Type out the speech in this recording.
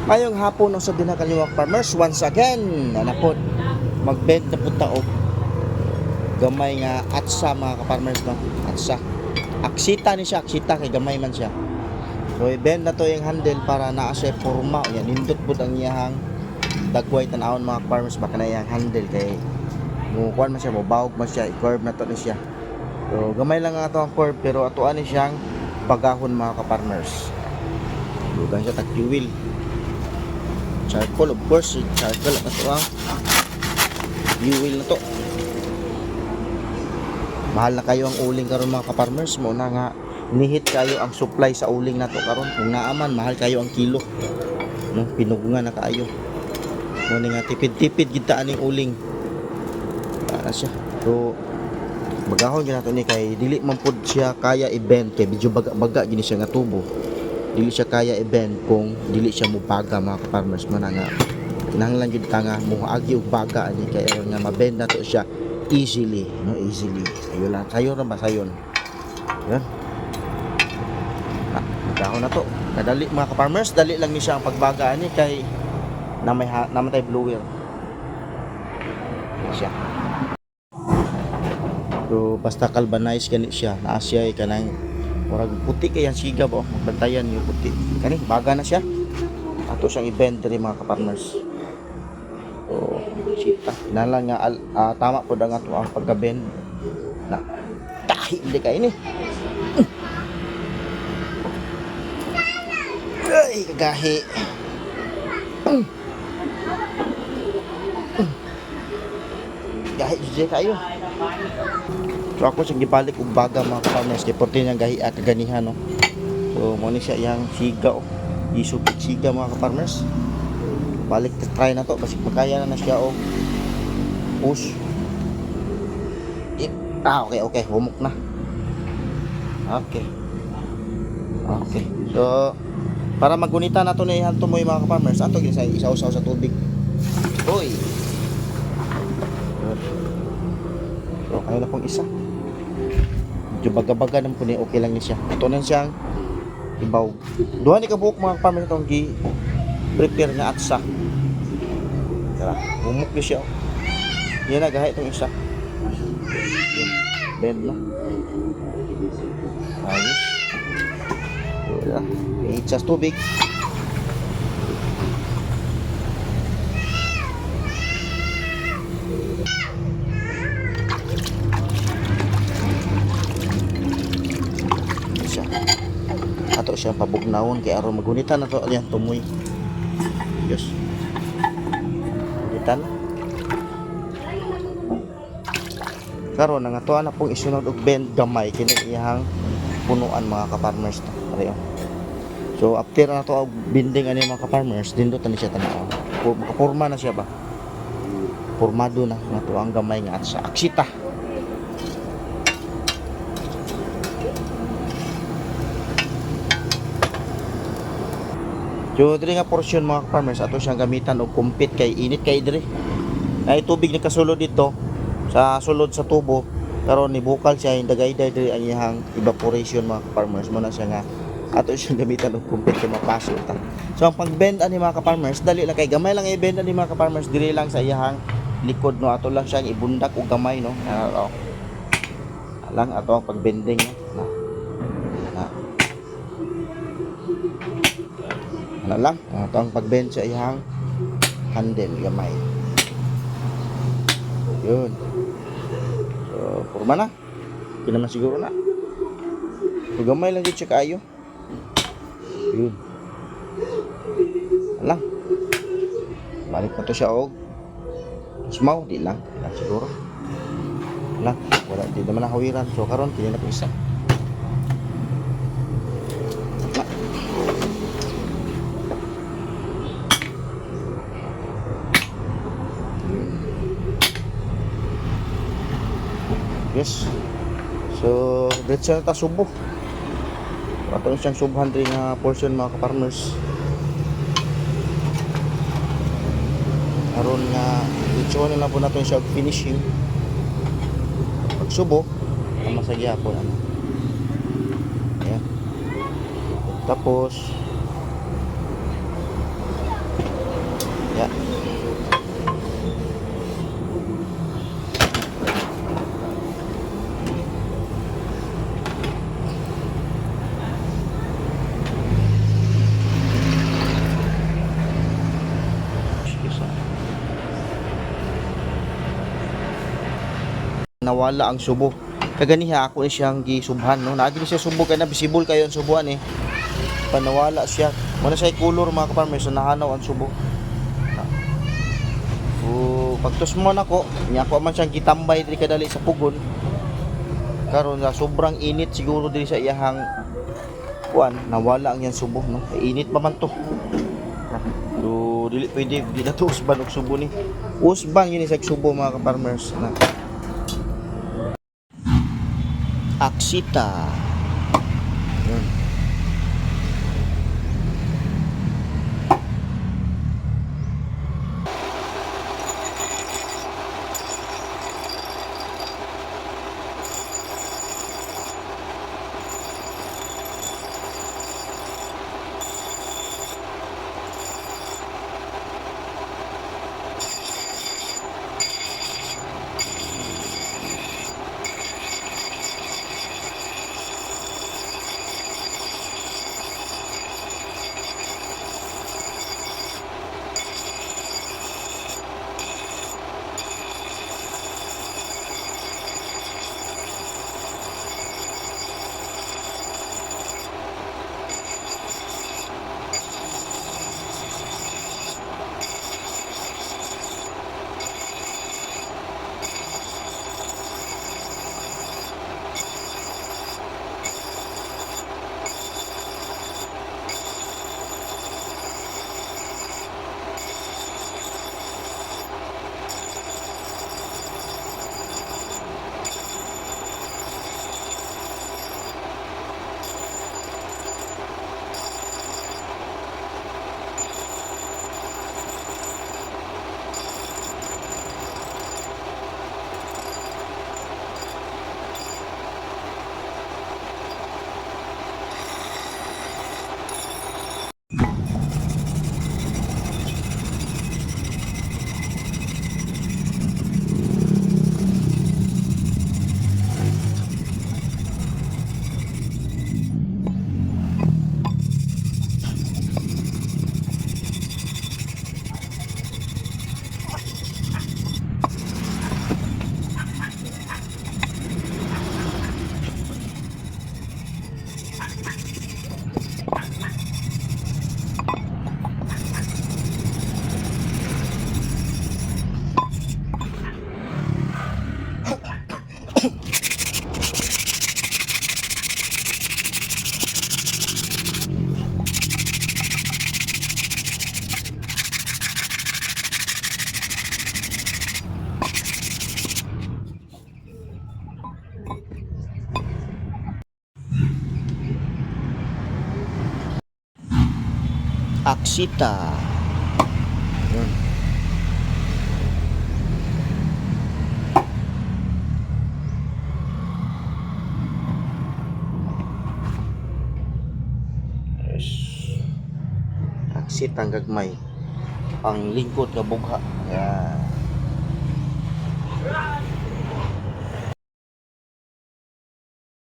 Ngayong hapon ng sa Dinakaliwak Farmers, once again, po, magbenta po tao. Gamay nga atsa mga ka-farmers, no? Atsa. Aksita ni siya, aksita kay gamay man siya. So, i-bend na to yung handle para naa siya forma. Yan, nindot po ang iyahang dagway tanawon mga farmers, baka na iyang handle kay mukuan man siya, mubawag man siya, i-curve na to ni siya. So, gamay lang nga ito ang curve, pero atuan ni siyang bagahon mga ka-farmers. Lugan siya tag-wheel. Charcoal, of course, charcoal at ito ang wheel na to. Mahal na kayo ang uling karon mga ka-farmers, mo na nga nihit kayo ang supply sa uling na to karon. Kung naaman, mahal kayo ang kilo, no? Pinugungan na kayo mo nga tipid-tipid kita aning uling para siya. So bagahon gyud nato ni kay dili man pud siya kaya i-bend kay medyo baga gini siya nga tubo. Dili siya kaya i-bend kung dili siya mobaga mga ka-farmers. Man nga kinahanglan gyud ta nga moagi og baga ani kay aron nga ma-bend nato siya easily, no? Easily sayo lang, sayo ra ba sayon yan. Bagahon na to, kadali mga ka-farmers, dali lang ni siya ang pagbaga ani kay namatay blower siya. So basta galvanize gani siya, naa siya kanang murag puti kay ang siga ba, magbantayan yung puti kani baga na siya. Ato siyang i-bend diri mga ka-farmers. So sita na lang nga tama po ang ato ang pagka-bend na tahi hindi kay ni. Ay kagahi. Gahi dyan kayo. So ako siyang gibalik og baga mga ka-farmers kay porte niyang gahi kaganihan, no. So mo ni siya yang siga, isupit siga mga ka-farmers. Balik try na to basig makaya na siya push. Okay, humok na. Okay. So para magunita na to na ihanto mo yung mga ka-farmers, ato gid sa isaw-saw sa tubig. Hoy. So, kaya na pong isa. Medyo baga-baga naman po niya, okay lang niya siya. Ito na siyang ibaw. Duha ni kabuok mga farmers itong prepare nga atsa. Tara, bumuk niya siya. Yan na, gahe itong isa. Bend na. Ayos. So, yan. Ihitsas tubig. Ato siya pabugnawon kay aron magunitan na to yan tumoy. Yes. Gunitan. Karon nga to ana pong isunod og bend gamay kini iyang punuan mga ka-farmers to. Pareho. So after na to og binding ani mga ka-farmers, dindot na siya tanaw. Makaporma na siya ba? Formado na to ang gamay nga at sa aksita. So diri nga portion mga farmers ato siyang gamitan og kumpit kay init kay diri. Ay tubig ni kasulod dito sa sulod sa tubo karon ni bukal siya dagay-day diri ang iyang evaporation mga farmers mo na siya nga ato siyang gamitan og kumpit kay mapasok ta. So ang pag-bend ani mga farmers dali lang kay gamay lang i-bend ani mga farmers diri lang sa iyang likod, no. Ato lang siyang ibundak og gamay, no. Lang ato ang pag-bending, no. Lang ito ang pag-bend sa ihang handle gamay yun. So forma na hindi naman siguro na so gamay lang dito siya kayo yun lang balik na to siya og smaw di lang siguro lang wala di naman nahawiran. So karon pili na po isa. Yes. So, diretso na ta subo. Ato siyang subhan rin nga portion mga ka-farmers. Karon nga diretso na lang po natin siya finishing. Pag subo, masagya po na. Ayan. Tapos nawala ang subo. Kaganiha ako ni siyang gisubhan no. Naagi siya subo kay na visible kayo ang subuan eh. Panawala siya. Muna siya color mga ka-farmers so nahanaw ang subo. Pagtus mo nako, nya ko man siyang gitambay diri kadali sa pugon. Karon nga sobrang init siguro diri sa iyahang kuan, nawala ang yan subo no. Init pa man to. So dili pwede di na to usban og subo ni. Usban yun sa subo mga ka-farmers na. Aksita. Yun. Aksita. Yun. Yes. Aksita ang gagmay. Ang lingkod nga bugha. Yan.